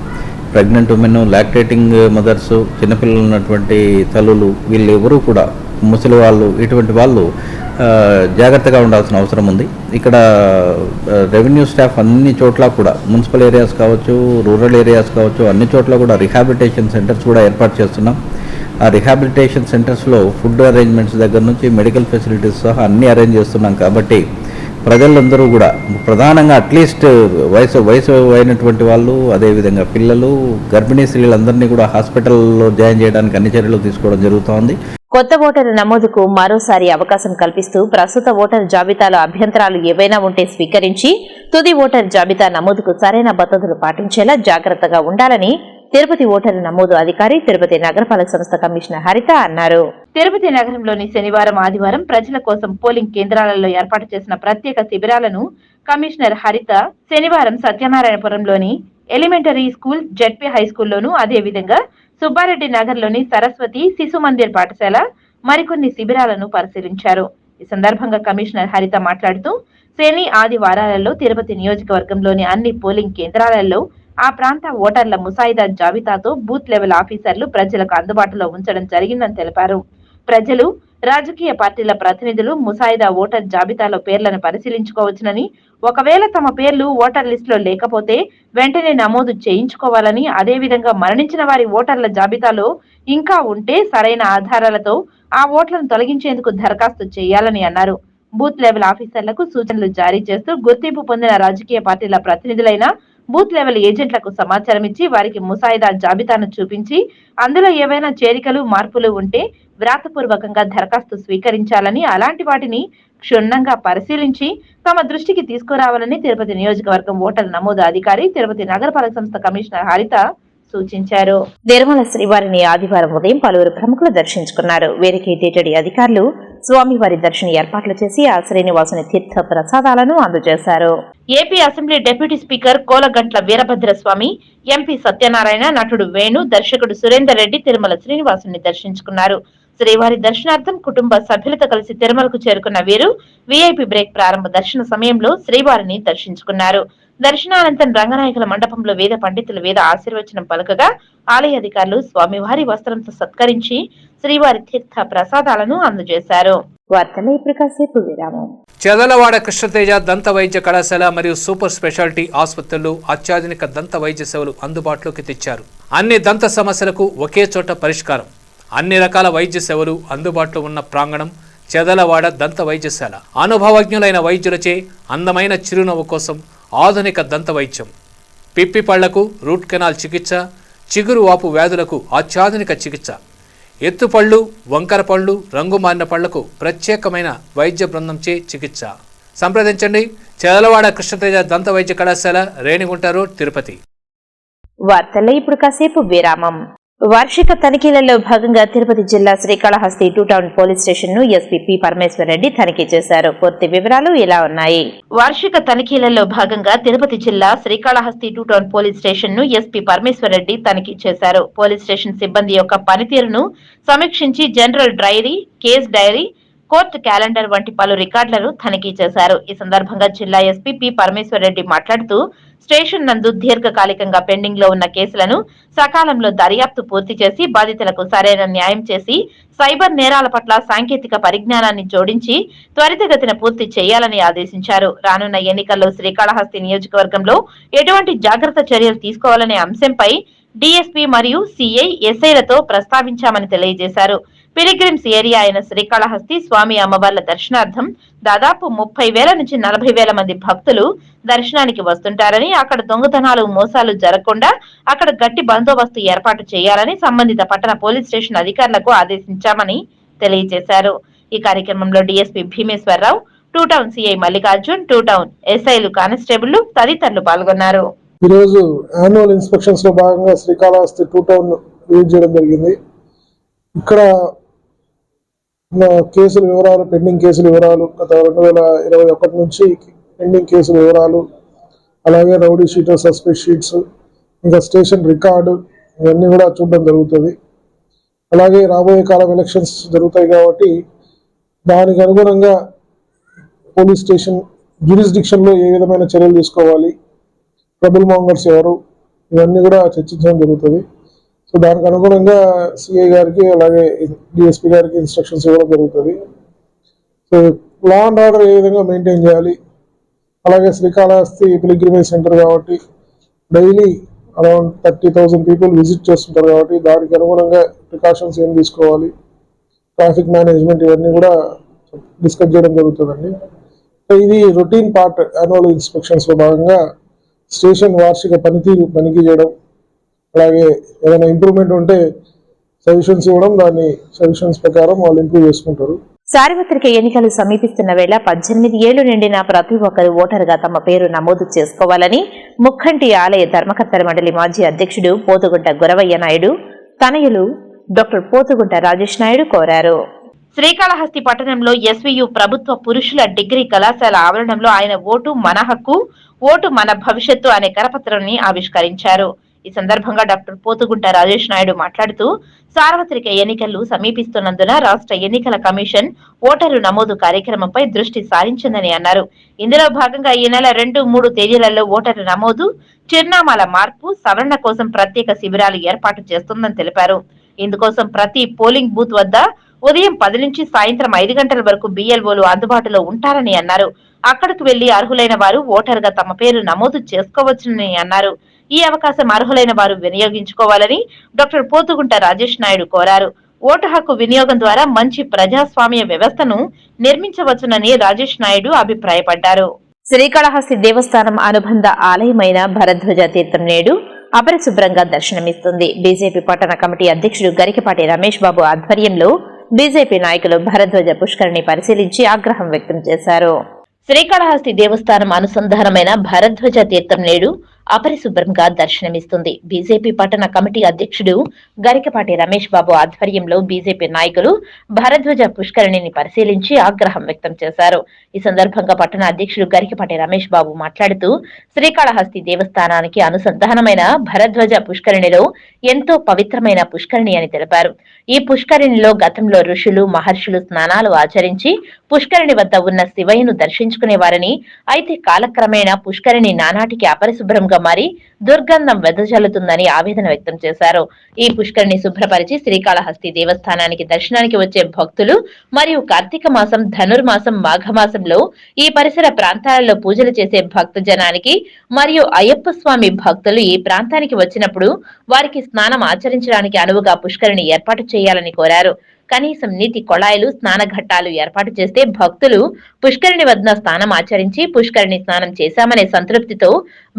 ప్రెగ్నెంట్ ఉమెన్, లాక్టేటింగ్ మదర్స్, చిన్నపిల్లలు ఉన్నటువంటి తల్లులు, వీళ్ళు ఎవరూ కూడా, ముసలి వాళ్ళు, ఇటువంటి వాళ్ళు జాగ్రత్తగా ఉండాల్సిన అవసరం ఉంది. ఇక్కడ రెవెన్యూ స్టాఫ్ అన్ని చోట్ల కూడా, మున్సిపల్ ఏరియాస్ కావచ్చు, రూరల్ ఏరియాస్ కావచ్చు, అన్ని చోట్ల కూడా రిహాబిలిటేషన్ సెంటర్స్ కూడా ఏర్పాటు చేస్తున్నాం. ఆ రిహాబిలిటేషన్ సెంటర్స్లో ఫుడ్ అరేంజ్మెంట్స్ దగ్గర నుంచి మెడికల్ ఫెసిలిటీస్ సహా అన్నీ అరేంజ్ చేస్తున్నాం. కాబట్టి ప్రజలందరూ కూడా ప్రధానంగా అట్లీస్ట్ వయసు అయినటువంటి వాళ్ళు, అదేవిధంగా పిల్లలు, గర్భిణీ స్త్రీలందరినీ కూడా హాస్పిటల్లో జాయిన్ చేయడానికి అన్ని చర్యలు తీసుకోవడం జరుగుతోంది.
కొత్త ఓటరు నమోదుకు మరోసారి అవకాశం కల్పిస్తూ ప్రస్తుత ఓటరు జాబితాలో అభ్యంతరాలు ఏవైనా ఉంటే స్వీకరించి తుది ఓటరు జాబితా నమోదుకు సరైన పద్ధతులు పాటించేలా జాగ్రత్తగా ఉండాలని తిరుపతి ఓటరు నమోదు అధికారి, తిరుపతి నగరపాలక సంస్థ కమిషనర్ హరిత అన్నారు. తిరుపతి నగరంలోని శనివారం, ఆదివారం ప్రజల కోసం పోలింగ్ కేంద్రాలలో ఏర్పాటు చేసిన ప్రత్యేక శిబిరాలను కమిషనర్ హరిత శనివారం సత్యనారాయణపురంలోని ఎలిమెంటరీ స్కూల్, జెడ్పీ హై స్కూల్లోనూ, అదేవిధంగా సుబ్బారెడ్డి నగర్లోని సరస్వతి శిశు మందిర్ పాఠశాల మరికొన్ని శిబిరాలను పరిశీలించారు. ఈ సందర్భంగా కమిషనర్ హరిత మాట్లాడుతూ శని, ఆదివారాలలో తిరుపతి నియోజకవర్గంలోని అన్ని పోలింగ్ కేంద్రాలలో ఆ ప్రాంత ఓటర్ల ముసాయిదా జాబితాతో బూత్ లెవెల్ ఆఫీసర్లు ప్రజలకు అందుబాటులో ఉంచడం జరిగిందని తెలిపారు. ప్రజలు, రాజకీయ పార్టీల ప్రతినిధులు ముసాయిదా ఓటర్ జాబితాలో పేర్లను పరిశీలించుకోవచ్చునని, ఒకవేళ తమ పేర్లు ఓటర్ లిస్టులో లేకపోతే వెంటనే నమోదు చేయించుకోవాలని, అదేవిధంగా మరణించిన వారి ఓటర్ల జాబితాలో ఇంకా ఉంటే సరైన ఆధారాలతో ఆ ఓట్లను తొలగించేందుకు దరఖాస్తు చేయాలని అన్నారు. బూత్ లెవెల్ ఆఫీసర్లకు సూచనలు జారీ చేస్తూ గుర్తింపు పొందిన రాజకీయ పార్టీల ప్రతినిధులైన బూత్ లెవెల్ ఏజెంట్లకు సమాచారం ఇచ్చి వారికి ముసాయిదా జాబితాను చూపించి అందులో ఏవైనా చేరికలు, మార్పులు ఉంటే వ్రాతపూర్వకంగా దరఖాస్తు స్వీకరించాలని, అలాంటి వాటిని క్షుణ్ణంగా పరిశీలించి తమ దృష్టికి తీసుకురావాలని తిరుపతి నియోజకవర్గం ఓటర్ నమోదు అధికారి, తిరుపతి నగరపాలక సంస్థ కమిషనర్ హరిత సూచించారు. నిర్మల శ్రీవారిని ఆదివారం ఉదయం పలువురు ప్రముఖులు దర్శించుకున్నారు. వీరికి టీటీడీ అధికారులు స్వామివారి దర్శన ఏర్పాట్లు చేసి ఆ శ్రీనివాసుని తీర్థ ప్రసాదాలను అందజేశారు. AP assembly deputy speaker Kolagatla Veerabhadra Swamy, MP Satyanarayana, నటుడు వేణు, దర్శకుడు సురేందర్ రెడ్డి తిరుమల శ్రీనివాసుని దర్శించుకున్నారు. శ్రీవారి దర్శనార్థం కుటుంబ సభ్యులతో కలిసి తిరుమలకు చేరుకున్న వీరు వీఐపీ బ్రేక్ ప్రారంభ దర్శన సమయంలో శ్రీవారిని దర్శించుకున్నారు. దర్శనానంతరం రంగనాయకుల మండపంలో వేద పండితులు వేద ఆశీర్వచనం పలకగా ఆలయ అధికారులు స్వామివారి వస్త్రంతో సత్కరించి శ్రీవారి తీర్థ ప్రసాదాలను అందజేశారు. వార్తలు ఇప్పుడు కాసేపు విరామం.
చదలవాడ కృష్ణతేజ దంత వైద్య కళాశాల మరియు సూపర్ స్పెషాలిటీ ఆసుపత్రుల్లో అత్యాధునిక దంత వైద్య సేవలు అందుబాటులోకి తెచ్చారు. అన్ని దంత సమస్యలకు ఒకే చోట పరిష్కారం. అన్ని రకాల వైద్య సేవలు అందుబాటులో ఉన్న ప్రాంగణం చదలవాడ దంత వైద్యశాల. అనుభవజ్ఞులైన వైద్యులచే అందమైన చిరునవ్వు కోసం ఆధునిక దంత వైద్యం, పిప్పి పళ్లకు రూట్ కెనాల్ చికిత్స, చిగురు వాపు వ్యాధులకు అత్యాధునిక చికిత్స, ఎత్తుపళ్ళు, వంకర పళ్ళు, రంగు మారిన పళ్లకు ప్రత్యేకమైన వైద్య బృందంచే చికిత్స. సంప్రదించండి చదలవాడ కృష్ణతేజ దంత వైద్య కళాశాల, రేణిగుంట రోడ్, తిరుపతి.
వార్తల్లో ఇప్పుడు కాసేపు విరామం. వార్షిక తనిఖీలలో భాగంగా తిరుపతి జిల్లా శ్రీకాళహస్తి 2 టౌన్ పోలీస్ స్టేషన్ ను ఎస్పీ పి పరమేశ్వర్ రెడ్డి తనిఖీ చేశారు. పూర్తి వివరాలు ఇలా ఉన్నాయి. వార్షిక తనిఖీలలో భాగంగా తిరుపతి జిల్లా శ్రీకాళహస్తి 2 టౌన్ పోలీస్ స్టేషన్ ను ఎస్పీ పరమేశ్వర్ రెడ్డి తనిఖీ చేశారు. పోలీస్ స్టేషన్ సిబ్బంది యొక్క పనితీరును సమీక్షించి general dairy, case dairy, court calendar వంటి పలు రికార్డులను తనిఖీ చేశారు. ఈ సందర్భంగా జిల్లా ఎస్పీ పి పరమేశ్వర్ రెడ్డి మాట్లాడుతూ స్టేషన్ నందు దీర్ఘకాలికంగా పెండింగ్ లో ఉన్న కేసులను సకాలంలో దర్యాప్తు పూర్తి చేసి బాధితులకు సరైన న్యాయం చేసి సైబర్ నేరాల పట్ల సాంకేతిక పరిజ్ఞానాన్ని జోడించి త్వరితగతిన పూర్తి చేయాలని ఆదేశించారు. రానున్న ఎన్నికల్లో శ్రీకాళహస్తి నియోజకవర్గంలో ఎటువంటి జాగ్రత్త చర్యలు తీసుకోవాలనే అంశంపై డీఎస్పీ మరియు సిఐ, ఎస్ఐలతో ప్రస్తావించామని తెలియజేశారు. పిలిగ్రిమ్స్ ఏరియా అయిన శ్రీకాళహస్తి స్వామి అమ్మవార్ల దర్శనార్థం దాదాపు 30,000 నుంచి 40,000 మంది భక్తులు దర్శనానికి వస్తుంటారని, అక్కడ దొంగతనాలు, మోసాలు జరగకుండా అక్కడ గట్టి బందోబస్తు ఏర్పాటు చేయాలని సంబంధిత పట్టణ పోలీస్ స్టేషన్ అధికారులకు ఆదేశించామని తెలియజేశారు. ఈ కార్యక్రమంలో DSP Bhimeswara Rao, 2 town CI Mallikarjun, 2 town ఎస్ఐలు, కానిస్టేబుళ్లు తదితరులు పాల్గొన్నారు.
ఈరోజు యాన్యువల్ ఇన్స్పెక్షన్స్ లో భాగంగా శ్రీకాళహస్తి 2 టౌన్ విజిట్ చేయడం జరిగింది. ఇక్కడ కేసుల వివరాలు, పెండింగ్ కేసుల వివరాలు, గత 2021 నుంచి పెండింగ్ కేసుల వివరాలు, అలాగే రౌడీ షీటర్, సస్పెక్ట్ షీట్స్, ఇంకా స్టేషన్ రికార్డు, ఇవన్నీ కూడా చూడడం జరుగుతుంది. అలాగే రాబోయే కాలం ఎలక్షన్స్ జరుగుతాయి కాబట్టి దానికి అనుగుణంగా పోలీస్ స్టేషన్ జ్యూరిస్డిక్షన్లో ఏ విధమైన చర్యలు తీసుకోవాలి, ట్రబుల్ మాంగర్స్ ఎవరు, ఇవన్నీ కూడా చర్చించడం జరుగుతుంది. సో దానికి అనుగుణంగా సిఐ గారికి అలాగే డిఎస్పీ గారికి ఇన్స్ట్రక్షన్స్ ఇవ్వడం జరుగుతుంది. సో లా అండ్ ఆర్డర్ ఏ విధంగా మెయింటైన్ చేయాలి, అలాగే శ్రీకాళహస్తి పిలిగ్రిమేజ్ సెంటర్ కాబట్టి డైలీ అరౌండ్ 30,000 పీపుల్ విజిట్ చేస్తుంటారు కాబట్టి దానికి అనుగుణంగా ప్రికాషన్స్ ఏం తీసుకోవాలి, ట్రాఫిక్ మేనేజ్మెంట్, ఇవన్నీ కూడా డిస్కస్ చేయడం జరుగుతుందండి. ఇది రొటీన్ పార్ట్ యాన్యువల్ ఇన్స్పెక్షన్స్ లో భాగంగా స్టేషన్ వార్షిక పనితీరు తనిఖీ చేయడం, అలాగే ఏదైనా ఇంప్రూవ్మెంట్ ఉంటే సజెషన్స్ ఇవ్వడం, దాన్ని సజెషన్స్ ప్రకారం వాళ్ళు ఇంప్రూవ్ చేసుకుంటారు.
సార్వత్రిక ఎన్నికలు సమీపిస్తున్న వేళ 18 ఏళ్లు నిండిన ప్రతి ఒక్కరు ఓటరుగా తమ పేరు నమోదు చేసుకోవాలని ముక్కంటి ఆలయ ధర్మకర్తల మండలి మాజీ అధ్యక్షుడు పోతుగుంట గురవయ్య నాయుడు తనయులు డాక్టర్ పోతుగుంట రాజేష్ నాయుడు కోరారు. శ్రీకాళహస్తి పట్టణంలో ఎస్వీయు ప్రభుత్వ పురుషుల డిగ్రీ కళాశాల ఆవరణంలో ఆయన ఓటు మన హక్కు, ఓటు మన భవిష్యత్తు అనే కరపత్రాన్ని ఆవిష్కరించారు. ఈ సందర్భంగా డాక్టర్ పోతుగుంట రాజేష్ నాయుడు మాట్లాడుతూ సార్వత్రిక ఎన్నికలు సమీపిస్తున్నందున రాష్ట్ర ఎన్నికల కమిషన్ ఓటరు నమోదు కార్యక్రమంపై దృష్టి సారించిందని అన్నారు. ఇందులో భాగంగా ఈ నెల 2, 3 తేదీలలో ఓటరు నమోదు, చిరునామాల మార్పు, సవరణ కోసం ప్రత్యేక శిబిరాలు ఏర్పాటు చేస్తుందని తెలిపారు. ఇందుకోసం ప్రతి పోలింగ్ బూత్ వద్ద ఉదయం 10 నుంచి సాయంత్రం 5 గంటల వరకు BLOలు అందుబాటులో ఉంటారని అన్నారు. అక్కడకు వెళ్లి అర్హులైన వారు ఓటరుగా తమ పేరు నమోదు చేసుకోవచ్చునని అన్నారు. ఈ అవకాశం అర్హులైన వారు వినియోగించుకోవాలని డాక్టర్ పోతుగుంట రాజేష్ నాయుడు కోరారు. ఓటు హక్కు వినియోగం ద్వారా మంచి ప్రజాస్వామ్య వ్యవస్థను నిర్మించవచ్చునని రాజేష్ నాయుడు అభిప్రాయపడ్డారు. శ్రీకాళహస్తి దేవస్థానం అనుబంధ ఆలయమైన భరద్వాజ తీర్థం నేడు అపరిశుభ్రంగా దర్శనమిస్తుంది. బీజేపీ పట్టణ కమిటీ అధ్యక్షుడు గరికపాటి రమేష్ బాబు ఆధ్వర్యంలో బీజేపీ నాయకులు భరద్వాజ పుష్కరిణి పరిశీలించి ఆగ్రహం వ్యక్తం చేశారు. శ్రీకాళహస్తి దేవస్థానం అనుసంధానమైన భరద్వాజ తీర్థం నేడు అపరిశుభ్రంగా దర్శనమిస్తుంది. బీజేపీ పట్టణ కమిటీ అధ్యక్షుడు గరికపాటి రమేష్ బాబు ఆధ్వర్యంలో బీజేపీ నాయకులు భరద్వాజ పుష్కరిణిని పరిశీలించి ఆగ్రహం వ్యక్తం చేశారు. ఈ సందర్భంగా పట్టణ అధ్యక్షుడు గరికపాటి రమేష్ బాబు మాట్లాడుతూ శ్రీకాళహస్తి దేవస్థానానికి అనుసంధానమైన భరద్వాజ పుష్కరిణిలో ఎంతో పవిత్రమైన పుష్కరిణి అని తెలిపారు. ఈ పుష్కరిణిలో గతంలో ఋషులు, మహర్షులు స్నానాలు ఆచరించి పుష్కరిణి వద్ద ఉన్న శివయ్యను దర్శించుకునేవారని, అయితే కాలక్రమేణా పుష్కరిణి నానాటికి అపరిశుభ్రంగా మారి దుర్గంధం వెదజల్లుతుందని ఆవేదన వ్యక్తం చేశారు. ఈ పుష్కరిణి శుభ్రపరిచి శ్రీకాళహస్తి దేవస్థానానికి దర్శనానికి వచ్చే భక్తులు మరియు కార్తీక మాసం, ధనుర్మాసం, మాఘమాసంలో ఈ పరిసర ప్రాంతాలలో పూజలు చేసే భక్త జనానికి మరియు అయ్యప్ప స్వామి భక్తులు ఈ ప్రాంతానికి వచ్చినప్పుడు వారికి స్నానం ఆచరించడానికి అనువుగా పుష్కరిణి ఏర్పాటు చేయాలని కోరారు. కనీసం నీటి కొళాయిలు, స్నాన ఘట్టాలు ఏర్పాటు చేస్తే భక్తులు పుష్కరిణి వద్ద స్నానం ఆచరించి పుష్కరిణి స్నానం చేశామనే సంతృప్తితో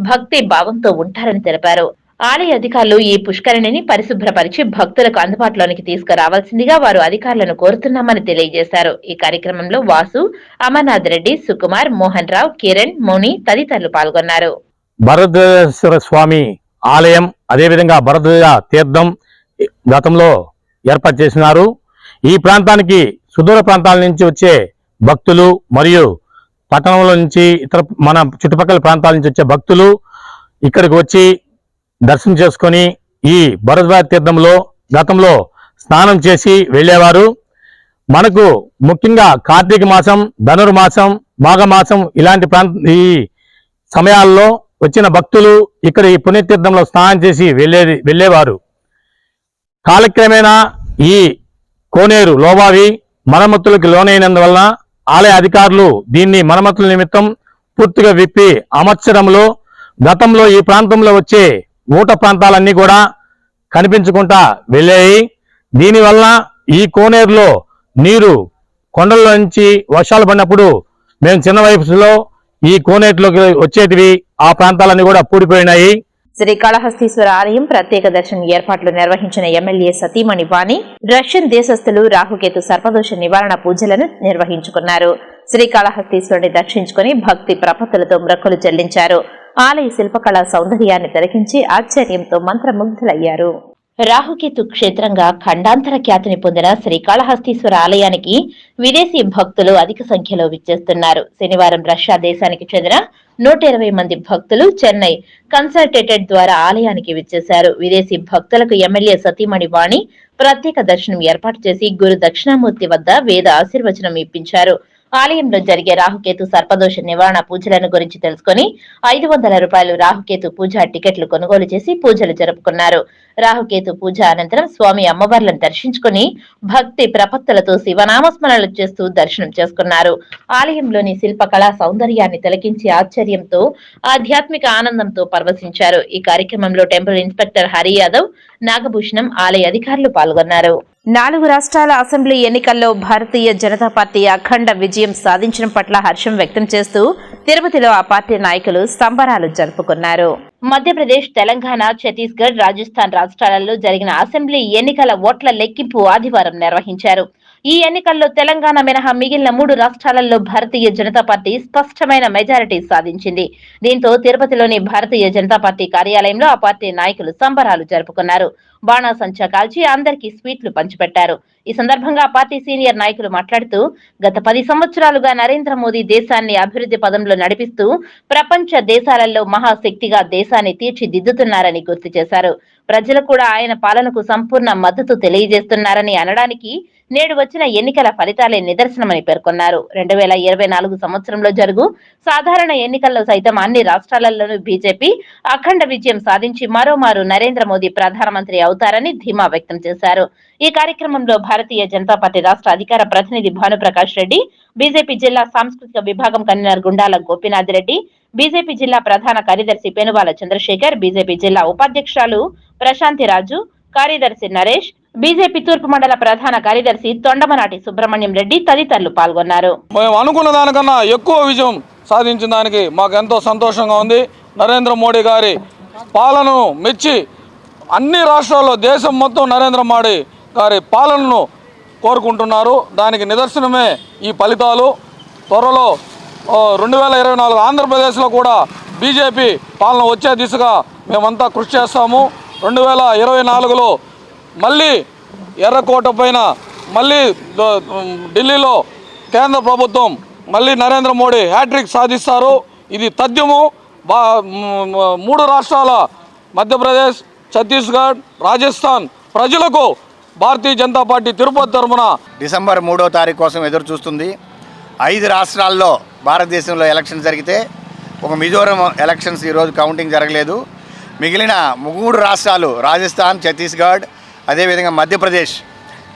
భక్తి భావంతో ఉంటారని తెలిపారు. ఆలయ అధికారులు ఈ పుష్కరిణిని పరిశుభ్రపరిచి భక్తులకు అందుబాటులోనికి తీసుకురావాల్సిందిగా వారు అధికారులను కోరుతున్నామని తెలియజేశారు. ఈ కార్యక్రమంలో వాసు, అమర్నాథ్ రెడ్డి, సుకుమార్, మోహన్ రావు, కిరణ్, మౌని తదితరులు పాల్గొన్నారు.
భరద్వాజేశ్వర స్వామి ఆలయం, అదేవిధంగా భరద్వాజ తీర్థం గతంలో ఏర్పాటు చేసినారు. ఈ ప్రాంతానికి సుదూర ప్రాంతాల నుంచి వచ్చే భక్తులు మరియు పట్టణంలో నుంచి ఇతర మన చుట్టుపక్కల ప్రాంతాల నుంచి వచ్చే భక్తులు ఇక్కడికి వచ్చి దర్శనం చేసుకొని ఈ భరద్వాజ తీర్థంలో గతంలో స్నానం చేసి వెళ్ళేవారు. మనకు ముఖ్యంగా కార్తీక మాసం, ధనుర్మాసం, మాఘమాసం ఇలాంటి ఈ సమయాల్లో వచ్చిన భక్తులు ఇక్కడ ఈ పుణ్యతీర్థంలో స్నానం చేసి వెళ్ళేవారు. కాలక్రమేణా ఈ కోనేరు లోబావి మరమ్మతులకు లోనైనందువలన ఆలయ అధికారులు దీన్ని మరమ్మతుల నిమిత్తం పూర్తిగా విప్పి అమర్చడంలో గతంలో ఈ ప్రాంతంలో వచ్చే ఊట ప్రాంతాలన్నీ కూడా కనిపించకుండా వెళ్ళాయి. దీనివల్ల ఈ కోనేరులో నీరు కొండల నుంచి వర్షాలు పడినప్పుడు మేము చిన్న వయసులో ఈ కోనేటిలోకి వచ్చేటివి ఆ ప్రాంతాలన్నీ కూడా పూడిపోయినాయి.
శ్రీకాళహస్తీశ్వర ఆలయం ప్రత్యేక దర్శన ఏర్పాట్లు నిర్వహించిన ఎమ్మెల్యే సతీమణి వాణి రష్యన్ దేశస్థులు రాహుకేతు సర్పదోష నివారణ పూజలను నిర్వహించుకున్నారు. శ్రీకాళహస్తీశ్వరుని దర్శించుకుని భక్తి ప్రపత్తులతో మొక్కులు చెల్లించారు. ఆలయ శిల్పకళా సౌందర్యాన్ని తిలకించి ఆశ్చర్యంతో మంత్రముగ్ధులయ్యారు. రాహుకేతు క్షేత్రంగా ఖండాంతర ఖ్యాతిని పొందిన శ్రీకాళహస్తీశ్వర ఆలయానికి విదేశీ భక్తులు అధిక సంఖ్యలో విచ్చేస్తున్నారు. శనివారం రష్యా దేశానికి చెందిన 120 మంది భక్తులు చెన్నై కన్సల్టేటెడ్ ద్వారా ఆలయానికి విచ్చేశారు. విదేశీ భక్తులకు ఎమ్మెల్యే సతీమణి వాణి ప్రత్యేక దర్శనం ఏర్పాటు చేసి గురు దక్షిణామూర్తి వద్ద వేద ఆశీర్వచనం ఇప్పించారు. ఆలయంలో జరిగే రాహుకేతు సర్పదోష నివారణ పూజలను గురించి తెలుసుకుని 500 రూపాయలు రాహుకేతు పూజ టికెట్లు కొనుగోలు చేసి పూజలు జరుపుకున్నారు. రాహుకేతు పూజ అనంతరం స్వామి అమ్మవార్లను దర్శించుకుని భక్తి ప్రపత్తులతో శివనామస్మరణలు చేస్తూ దర్శనం చేసుకున్నారు. ఆలయంలోని శిల్పకళా సౌందర్యాన్ని తిలకించి ఆశ్చర్యంతో ఆధ్యాత్మిక ఆనందంతో పరవశించారు. ఈ కార్యక్రమంలో టెంపుల్ ఇన్స్పెక్టర్ హరి యాదవ్, నాగభూషణం, ఆలయ అధికారులు పాల్గొన్నారు. 4 రాష్ట్రాల అసెంబ్లీ ఎన్నికల్లో భారతీయ జనతా పార్టీ అఖండ విజయం సాధించడం పట్ల హర్షం వ్యక్తం చేస్తూ తిరుపతిలో ఆ పార్టీ నాయకులు సంబరాలు జరుపుకున్నారు. మధ్యప్రదేశ్, తెలంగాణ, ఛత్తీస్గఢ్, రాజస్థాన్ రాష్ట్రాలలో జరిగిన అసెంబ్లీ ఎన్నికల ఓట్ల లెక్కింపు ఆదివారం నిర్వహించారు. ఈ ఎన్నికల్లో తెలంగాణ మినహా మిగిలిన 3 రాష్ట్రాలలో భారతీయ జనతా పార్టీ స్పష్టమైన మెజారిటీ సాధించింది. దీంతో తిరుపతిలోని భారతీయ జనతా పార్టీ కార్యాలయంలో ఆ పార్టీ నాయకులు సంబరాలు జరుపుకున్నారు. బాణాసంచా కాల్చి అందరికీ స్వీట్లు పంచిపెట్టారు. ఈ సందర్భంగా పార్టీ సీనియర్ నాయకులు మాట్లాడుతూ గత 10 సంవత్సరాలుగా నరేంద్ర మోదీ దేశాన్ని అభివృద్ధి పదంలో నడిపిస్తూ ప్రపంచ దేశాలలో మహాశక్తిగా దేశాన్ని తీర్చిదిద్దుతున్నారని గుర్తు చేశారు. ప్రజలు కూడా ఆయన పాలనకు సంపూర్ణ మద్దతు తెలియజేస్తున్నారని అనడానికి నేడు వచ్చిన ఎన్నికల ఫలితాలే నిదర్శనమని పేర్కొన్నారు. 2024 సంవత్సరంలో జరుగు సాధారణ ఎన్నికల్లో సైతం అన్ని రాష్ట్రాలలోనూ బీజేపీ అఖండ విజయం సాధించి మరోమారు నరేంద్ర మోదీ ప్రధానమంత్రి అవుతారని ధీమా వ్యక్తం చేశారు. ఈ కార్యక్రమంలో భారతీయ జనతా పార్టీ రాష్ట్ర అధికార ప్రతినిధి భానుప్రకాష్ రెడ్డి, బీజేపీ జిల్లా సాంస్కృతిక విభాగం కన్వీనర్ గుండాల గోపీనాథ్ రెడ్డి, బీజేపీ జిల్లా ప్రధాన కార్యదర్శి పెనుబాల చంద్రశేఖర్, బీజేపీ జిల్లా ఉపాధ్యక్షురాలు ప్రశాంతి రాజు, కార్యదర్శి నరేష్, బీజేపీ తూర్పు మండల ప్రధాన కార్యదర్శి తొండమనాటి సుబ్రహ్మణ్యం రెడ్డి తదితరులు పాల్గొన్నారు.
మేము అనుకున్న దానికన్నా ఎక్కువ విజయం సాధించిన దానికి మాకు ఎంతో సంతోషంగా ఉంది. నరేంద్ర మోడీ గారి పాలనను మెచ్చి అన్ని రాష్ట్రాల్లో దేశం మొత్తం నరేంద్ర మోడీ గారి పాలనను కోరుకుంటున్నారు. దానికి నిదర్శనమే ఈ ఫలితాలు. త్వరలో 2024 ఆంధ్రప్రదేశ్లో కూడా బీజేపీ పాలన వచ్చే దిశగా మేమంతా కృషి చేస్తాము. 2024లో మళ్ళీ ఎర్రకోట పైన మళ్ళీ ఢిల్లీలో కేంద్ర ప్రభుత్వం మళ్ళీ నరేంద్ర మోడీ హ్యాట్రిక్ సాధిస్తారు. ఇది తథ్యము. 3 రాష్ట్రాల మధ్యప్రదేశ్, ఛత్తీస్గఢ్, రాజస్థాన్ ప్రజలకు భారతీయ జనతా పార్టీ తిరుపతి తరఫున
డిసెంబర్ 3వ తారీఖు కోసం ఎదురు చూస్తుంది. 5 రాష్ట్రాల్లో భారతదేశంలో ఎలక్షన్ జరిగితే ఒక మిజోరం ఎలక్షన్స్ ఈరోజు కౌంటింగ్ జరగలేదు. మిగిలిన 3 రాష్ట్రాలు రాజస్థాన్, ఛత్తీస్గఢ్, అదేవిధంగా మధ్యప్రదేశ్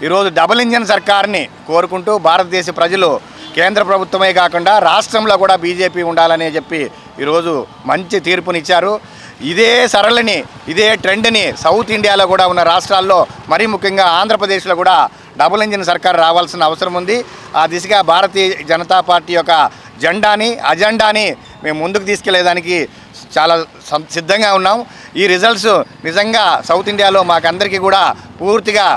ఈరోజు డబుల్ ఇంజన్ సర్కార్ని కోరుకుంటూ భారతదేశ ప్రజలు కేంద్ర ప్రభుత్వమే కాకుండా రాష్ట్రంలో కూడా బీజేపీ ఉండాలని చెప్పి ఈరోజు మంచి తీర్పునిచ్చారు. ఇదే సరళిని, ఇదే ట్రెండ్ని సౌత్ ఇండియాలో కూడా ఉన్న రాష్ట్రాల్లో, మరీ ముఖ్యంగా ఆంధ్రప్రదేశ్లో కూడా డబుల్ ఇంజిన్ సర్కార్ రావాల్సిన అవసరం ఉంది. ఆ దిశగా భారతీయ జనతా పార్టీ యొక్క అజెండాని మేము ముందుకు తీసుకెళ్లేదానికి చాలా సిద్ధంగా ఉన్నాం. ఈ రిజల్ట్స్ నిజంగా సౌత్ ఇండియాలో మాకందరికీ కూడా పూర్తిగా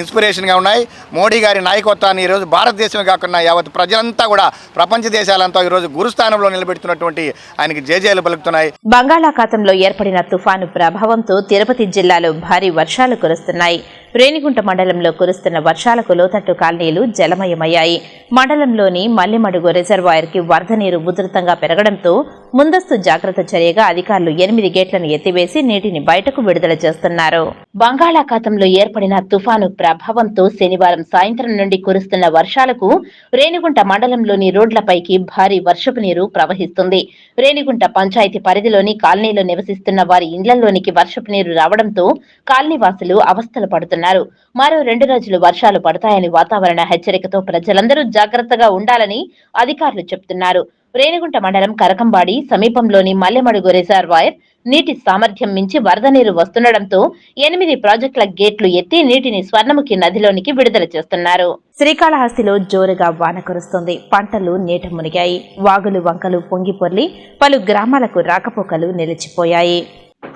ఇన్స్పిరేషన్గా ఉన్నాయి. మోడీ గారి నాయకత్వాన్ని ఈరోజు భారతదేశమే కాకుండా యావత్ ప్రజలంతా కూడా ప్రపంచ దేశాలంతా ఈరోజు గురుస్థానంలో నిలబెడుతున్నటువంటి ఆయనకి జేజేలు పలుకుతున్నాయి.
బంగాళాఖాతంలో ఏర్పడిన తుఫాను ప్రభావంతో తిరుపతి జిల్లాలో భారీ వర్షాలు కురుస్తున్నాయి. రేణిగుంట మండలంలో కురుస్తున్న వర్షాలకు లోతట్టు కాలనీలు జలమయమయ్యాయి. మండలంలోని మల్లిమడుగు రిజర్వాయర్కి వరద నీరు ఉధృతంగా పెరగడంతో ముందస్తు జాగ్రత్త చర్యగా అధికారులు 8 గేట్లను ఎత్తివేసి నీటిని బయటకు విడుదల చేస్తున్నారు. బంగాళాఖాతంలో ఏర్పడిన తుఫాను ప్రభావంతో శనివారం సాయంత్రం నుండి కురుస్తున్న వర్షాలకు రేణిగుంట మండలంలోని రోడ్లపైకి భారీ వర్షపు నీరు ప్రవహిస్తుంది. రేణిగుంట పంచాయతీ పరిధిలోని కాలనీలో నివసిస్తున్న వారి ఇండ్లలోనికి వర్షపు నీరు రావడంతో కాలనీవాసులు అవస్థలు పడుతున్నారు. మరో 2 రోజులు వర్షాలు పడతాయని వాతావరణ హెచ్చరికతో ప్రజలందరూ జాగ్రత్తగా ఉండాలని అధికారులు చెబుతున్నారు. రేణిగుంట మండలం కరకంబాడి సమీపంలోని మల్లెమడుగు రిజర్వాయర్ నీటి సామర్థ్యం మించి వరద నీరు వస్తుండటంతో 8 ప్రాజెక్టుల గేట్లు ఎత్తి నీటిని స్వర్ణముఖి నదిలోనికి విడుదల చేస్తున్నారు. శ్రీకాళహస్తిలో జోరుగా వాన కురుస్తోంది. పంటలు నీట మునిగాయి. వాగులు వంకలు పొంగిపొర్లి పలు గ్రామాలకు రాకపోకలు నిలిచిపోయాయి.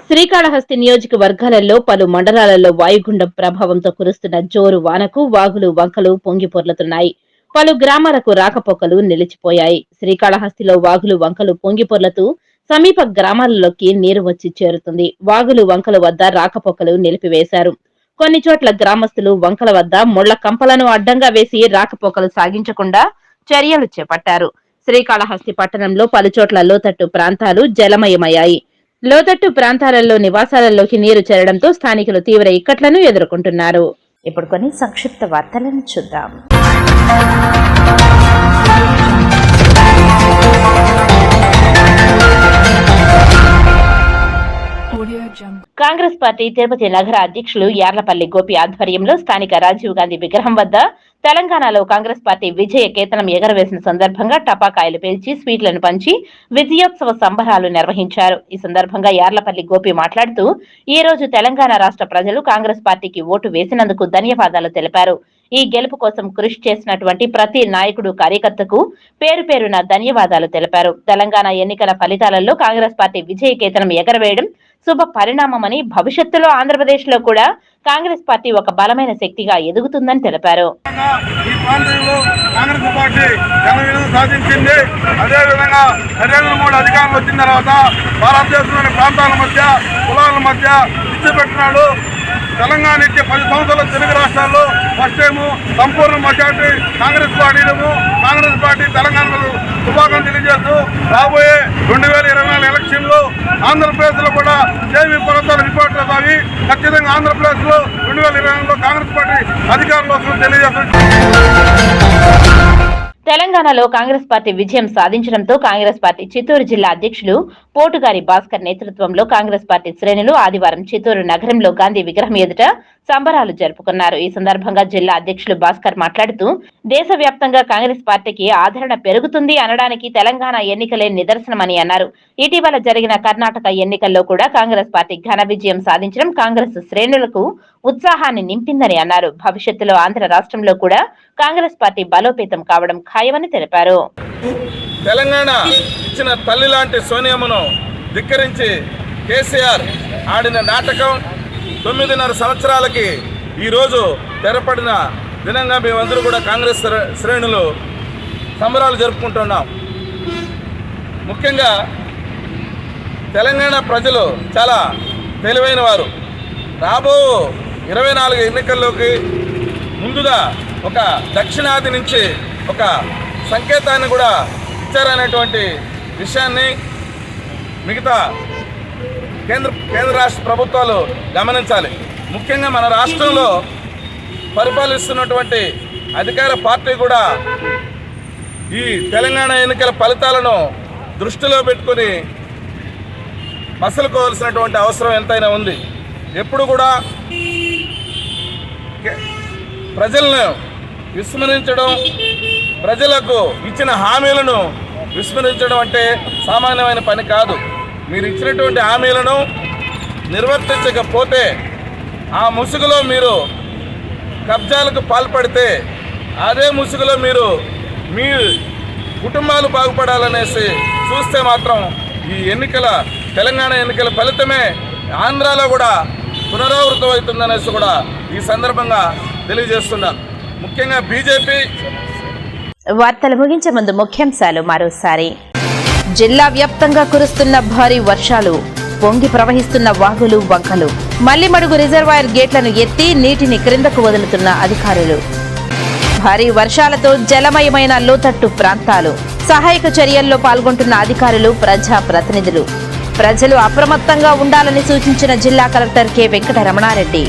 శ్రీకాళహస్తి నియోజకవర్గాలలో పలు మండలాలలో వాయుగుండం ప్రభావంతో కురుస్తున్న జోరు వానకు వాగులు వంకలు పొంగిపొర్లుతున్నాయి. పలు గ్రామాలకు రాకపోకలు నిలిచిపోయాయి. శ్రీకాళహస్తిలో వాగులు వంకలు పొంగిపొర్లుతూ సమీప గ్రామాలలోకి నీరు వచ్చి చేరుతుంది. వాగులు వంకల వద్ద రాకపోకలు నిలిపివేశారు. కొన్ని చోట్ల గ్రామస్తులు వంకల వద్ద ముళ్ల కంపలను అడ్డంగా వేసి రాకపోకలు సాగించకుండా చర్యలు చేపట్టారు. శ్రీకాళహస్తి పట్టణంలో పలుచోట్ల లోతట్టు ప్రాంతాలు జలమయమయ్యాయి. లోతట్టు ప్రాంతాలలో నివాసాలలోకి నీరు చేరడంతో స్థానికులు తీవ్ర ఇక్కట్లను ఎదుర్కొంటున్నారు. ఇప్పుడు కొన్ని సంక్షిప్త వార్తలను చూద్దాం. Audio కాంగ్రెస్ పార్టీ తిరుపతి నగర అధ్యక్షులు యార్లపల్లి గోపి ఆధ్వర్యంలో స్థానిక రాజీవ్ గాంధీ విగ్రహం వద్ద తెలంగాణలో కాంగ్రెస్ పార్టీ విజయ కేతనం ఎగరవేసిన సందర్భంగా టపాకాయలు పేల్చి స్వీట్లను పంచి విజయోత్సవ సంబరాలు నిర్వహించారు. ఈ సందర్భంగా యార్లపల్లి గోపి మాట్లాడుతూ ఈ రోజు తెలంగాణ రాష్ట్ర ప్రజలు కాంగ్రెస్ పార్టీకి ఓటు వేసినందుకు ధన్యవాదాలు తెలిపారు. ఈ గెలుపు కోసం కృషి చేసినటువంటి ప్రతి నాయకుడు కార్యకర్తకు పేరు పేరున ధన్యవాదాలు తెలిపారు. తెలంగాణ ఎన్నికల ఫలితాలలో కాంగ్రెస్ పార్టీ విజయ కేతనం ఎగరవేయడం శుభ పరిణామమని, భవిష్యత్తులో ఆంధ్రప్రదేశ్ లో కూడా కాంగ్రెస్ పార్టీ ఒక బలమైన శక్తిగా ఎదుగుతుందని తెలిపారు.
ఈ ప్రాంతంలో కాంగ్రెస్ పార్టీ ఘన విజయం సాధించింది. అదేవిధంగా నరేంద్ర మోడీ అధికారంలో వచ్చిన తర్వాత భారతదేశంలోని ప్రాంతాల మధ్య, కులాల మధ్య ఇచ్చి పెట్టినాడు. తెలంగాణ ఇచ్చే 10 సంవత్సరాల తెలుగు రాష్ట్రాల్లో ఫస్ట్ టైము సంపూర్ణ మెజార్టీ కాంగ్రెస్ పార్టీ తెలంగాణలో శుభాకాంక్షలు తెలియజేస్తూ రాబోయే 2024 ఎలక్షన్లో ఆంధ్రప్రదేశ్లో కూడా జేవీ పర్వతాల రిపోర్ట్లు సాగి ఖచ్చితంగా ఆంధ్రప్రదేశ్లో 2024లో కాంగ్రెస్ పార్టీ అధికారంలో వస్తుందని తెలియజేస్తుంది.
తెలంగాణలో కాంగ్రెస్ పార్టీ విజయం సాధించడంతో కాంగ్రెస్ పార్టీ చిత్తూరు జిల్లా అధ్యక్షులు పోటుగారి భాస్కర్ నేతృత్వంలో కాంగ్రెస్ పార్టీ శ్రేణులు ఆదివారం చిత్తూరు నగరంలో గాంధీ విగ్రహం ఎదుట సంబరాలు జరుపుకున్నారు. ఈ సందర్భంగా జిల్లా అధ్యక్షులు భాస్కర్ మాట్లాడుతూ దేశవ్యాప్తంగా కాంగ్రెస్ పార్టీకి ఆదరణ పెరుగుతుంది అనడానికి తెలంగాణ ఎన్నికలే నిదర్శనమని అన్నారు. ఇటీవల జరిగిన కర్ణాటక ఎన్నికల్లో కూడా కాంగ్రెస్ పార్టీ ఘన విజయం సాధించడం కాంగ్రెస్ శ్రేణులకు ఉత్సాహాన్ని నింపిందని అన్నారు. భవిష్యత్తులో ఆంధ్ర రాష్ట్రంలో కూడా కాంగ్రెస్ పార్టీ బలోపేతం కావడం ఖాయమని తెలిపారు.
తెలంగాణ ఇచ్చిన తల్లి లాంటి సోనియమ్మను ధిక్కరించి కేసీఆర్ ఆడిన నాటకం 9.5 సంవత్సరాలకి ఈరోజు తెరపడిన దినంగా మేమందరూ కూడా కాంగ్రెస్ శ్రేణులు సంబరాలు జరుపుకుంటున్నాం. ముఖ్యంగా తెలంగాణ ప్రజలు చాలా తెలివైన వారు. రాబో 24 ఎన్నికల్లోకి ముందుగా ఒక దక్షిణాది నుంచి ఒక సంకేతాన్ని కూడా ఇచ్చారనేటువంటి విషయాన్ని మిగతా కేంద్ర రాష్ట్ర ప్రభుత్వాలు గమనించాలి. ముఖ్యంగా మన రాష్ట్రంలో పరిపాలిస్తున్నటువంటి అధికార పార్టీ కూడా ఈ తెలంగాణ ఎన్నికల ఫలితాలను దృష్టిలో పెట్టుకొని మసలుకోవాల్సినటువంటి అవసరం ఎంతైనా ఉంది. ఎప్పుడు కూడా ప్రజలను విస్మరించడం, ప్రజలకు ఇచ్చిన హామీలను విస్మరించడం అంటే సామాన్యమైన పని కాదు. మీరు ఇచ్చినటువంటి హామీలను నిర్వర్తించకపోతే, ఆ ముసుగులో మీరు కబ్జాలకు పాల్పడితే, అదే ముసుగులో మీరు మీ కుటుంబాలు బాగుపడాలనేసి చూస్తే మాత్రం ఈ తెలంగాణ ఎన్నికల ఫలితమే ఆంధ్రాలో కూడా పునరావృతం అవుతుందనేసి కూడా ఈ సందర్భంగా తెలియజేస్తున్నాను. ముఖ్యంగా బీజేపీ.
వార్తలు ముగించే ముందు ముఖ్యాంశాలు మరోసారి. జిల్లా వ్యాప్తంగా కురుస్తున్న భారీ వర్షాలు, పొంగి ప్రవహిస్తున్న వాగులు వంకలు, మల్లిమడుగు రిజర్వాయర్ గేట్లను ఎత్తి నీటిని క్రిందకు వదులుతున్న అధికారులు. భారీ వర్షాలతో జలమయమైన లోతట్టు ప్రాంతాలు, సహాయక చర్యల్లో పాల్గొంటున్న అధికారులు, ప్రజా ప్రతినిధులు. ప్రజలు అప్రమత్తంగా ఉండాలని సూచించిన జిల్లా కలెక్టర్ కె వెంకటరమణారెడ్డి.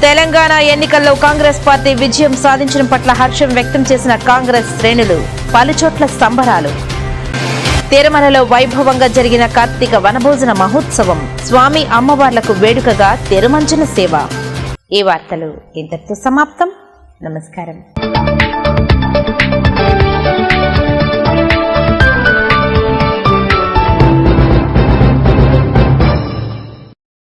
తెలంగాణ ఎన్నికల్లో కాంగ్రెస్ పార్టీ విజయం సాధించడం పట్ల హర్షం వ్యక్తం చేసిన కాంగ్రెస్ శ్రేణులు, పలుచోట్ల సంబరాలు. తిరుమలలో వైభవంగా జరిగిన కార్తీక వనభోజన మహోత్సవం, స్వామి అమ్మవార్లకు వేడుకగా తిరుమంజన సేవ. ఈ వార్తలు ఇంతటితో సమాప్తం. నమస్కారం.